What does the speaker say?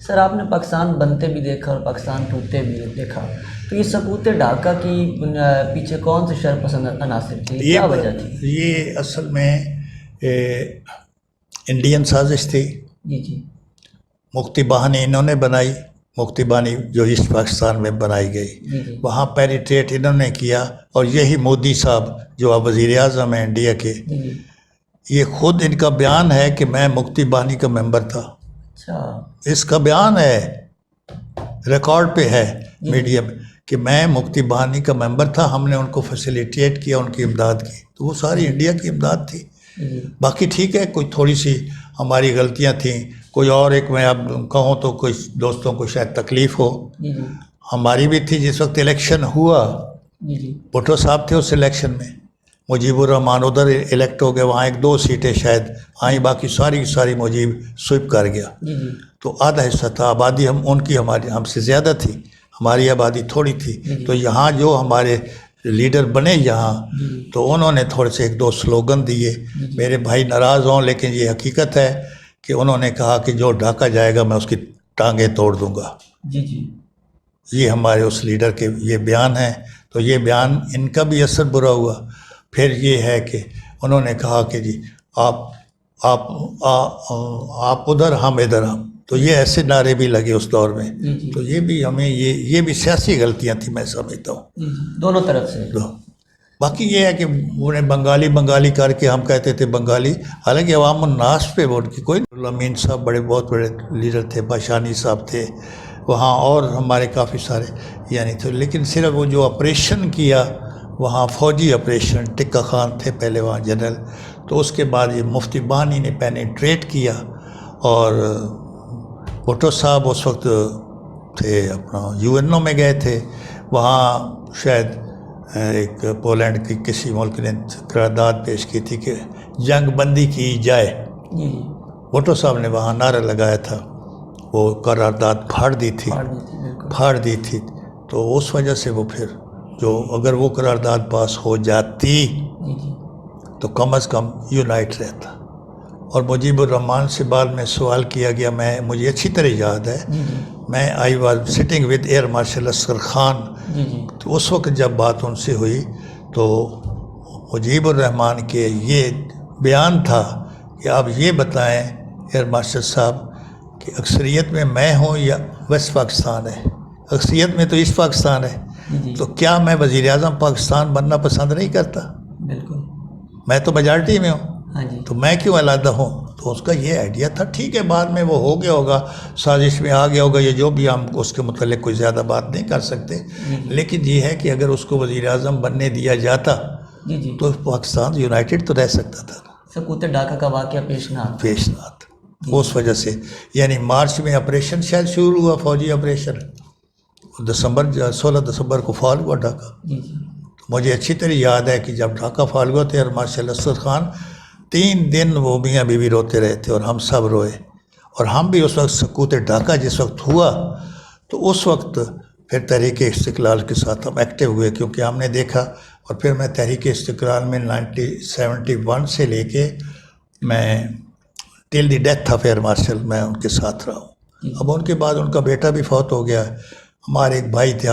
سر آپ نے پاکستان بنتے بھی دیکھا اور پاکستان ٹوٹتے بھی دیکھا، تو یہ سقوط ڈھاکہ کی پیچھے کون سے شر پسند عناصر تھے، کیا وجہ تھی؟ یہ اصل میں انڈین سازش تھی. جی مفتی بہانی انہوں نے بنائی، مفتی بہانی جو ایسٹ پاکستان میں بنائی گئی، وہاں پیریٹریٹ انہوں نے کیا. اور یہی مودی صاحب جو اب وزیر اعظم ہیں انڈیا کے، یہ خود ان کا بیان ہے کہ میں مفتی بہانی کا ممبر تھا. اس کا بیان ہے، ریکارڈ پہ ہے میڈیا میں، کہ میں مفتی بہانی کا ممبر تھا. ہم نے ان کو فیسیلیٹیٹ کیا، ان کی امداد کی. تو وہ ساری انڈیا کی امداد تھی. باقی ٹھیک ہے، کوئی تھوڑی سی ہماری غلطیاں تھیں، کوئی اور ایک میں اب کہوں تو کوئی دوستوں کو شاید تکلیف ہو، ہماری بھی تھی. جس وقت الیکشن ہوا، بھٹو صاحب تھے اس الیکشن میں، مجیب الرحمان ادھر الیکٹ ہو گئے، وہاں 1-2 سیٹیں شاید آئیں، باقی ساری مجیب سوئپ کر گیا. تو آدھا حصہ تھا آبادی، ان کی ہماری ہم سے زیادہ تھی، ہماری آبادی تھوڑی تھی. تو یہاں جو ہمارے لیڈر بنے یہاں، تو انہوں نے تھوڑے سے 1-2 سلوگن دیے. میرے بھائی ناراض ہوں لیکن یہ حقیقت ہے کہ انہوں نے کہا کہ جو ڈھاکہ جائے گا میں اس کی ٹانگیں توڑ دوں گا. یہ ہمارے اس لیڈر کے یہ بیان ہیں. تو یہ بیان ان کا بھی اثر برا ہوا. پھر یہ ہے کہ انہوں نے کہا کہ جی آپ ادھر ہم ادھر ہم، تو یہ ایسے نعرے بھی لگے اس دور میں. تو یہ بھی ہمیں یہ بھی سیاسی غلطیاں تھیں میں سمجھتا ہوں، دونوں طرف سے. باقی یہ ہے کہ انہیں بنگالی کر کے ہم کہتے تھے بنگالی، حالانکہ عوام الناس پہ وہ ان کی کوئی. امین صاحب بہت بڑے لیڈر تھے، باشانی صاحب تھے وہاں، اور ہمارے کافی سارے یعنی تھے. لیکن صرف وہ جو آپریشن کیا وہاں، فوجی آپریشن، ٹکا خان تھے پہلے وہاں جنرل، تو اس کے بعد یہ مفتی بہانی نے پینیٹریٹ کیا. اور بھٹو صاحب اس وقت تھے اپنا UN میں گئے تھے، وہاں شاید ایک پولینڈ کی کسی ملک نے قرارداد پیش کی تھی کہ جنگ بندی کی جائے. بھٹو صاحب نے وہاں نعرہ لگایا تھا، وہ قرارداد پھاڑ دی تھی. تو اس وجہ سے وہ پھر جو اگر وہ قرارداد پاس ہو جاتی تو کم از کم یونائٹ رہتا. اور مجیب الرحمان سے بعد میں سوال کیا گیا، مجھے اچھی طرح یاد ہے، میں I was sitting with air marshal Asghar Khan. تو اس وقت جب بات ان سے ہوئی تو مجیب الرحمان کے یہ بیان تھا کہ آپ یہ بتائیں ایئر مارشل صاحب کہ اکثریت میں ہوں یا ویسٹ پاکستان ہے؟ اکثریت میں تو ایسٹ پاکستان ہے. تو کیا میں وزیر اعظم پاکستان بننا پسند نہیں کرتا؟ بالکل، میں تو میجارٹی میں ہوں، تو میں کیوں علیحدہ ہوں؟ تو اس کا یہ آئیڈیا تھا. ٹھیک ہے، بعد میں وہ ہو گیا ہوگا، سازش میں آ گیا ہوگا، یہ جو بھی ہم اس کے متعلق کوئی زیادہ بات نہیں کر سکتے. لیکن یہ ہے کہ اگر اس کو وزیر اعظم بننے دیا جاتا تو پاکستان یونائٹڈ تو رہ سکتا تھا. سقوط ڈھاکہ کا واقعہ پیش نہ آتا. اس وجہ سے یعنی مارچ میں آپریشن شاید شروع ہوا، فوجی آپریشن، 16 دسمبر کو فال ہوا ڈھاکہ. مجھے اچھی طرح یاد ہے کہ جب ڈھاکہ فال ہوا تھے اور مارشل اصغر خان 3 دن وہ میاں بیوی روتے رہے تھے، اور ہم سب روئے. اور ہم بھی اس وقت سقوط ڈھاکہ جس وقت ہوا تو اس وقت پھر تحریک استقلال کے ساتھ ہم ایکٹیو ہوئے، کیونکہ ہم نے دیکھا. اور پھر میں تحریک استقلال میں 1971 سے لے کے میں till the death of air marshal میں ان کے ساتھ رہا ہوں. اب ان کے بعد ان کا بیٹا بھی فوت ہو گیا. ہمارے ایک بھائی تھے،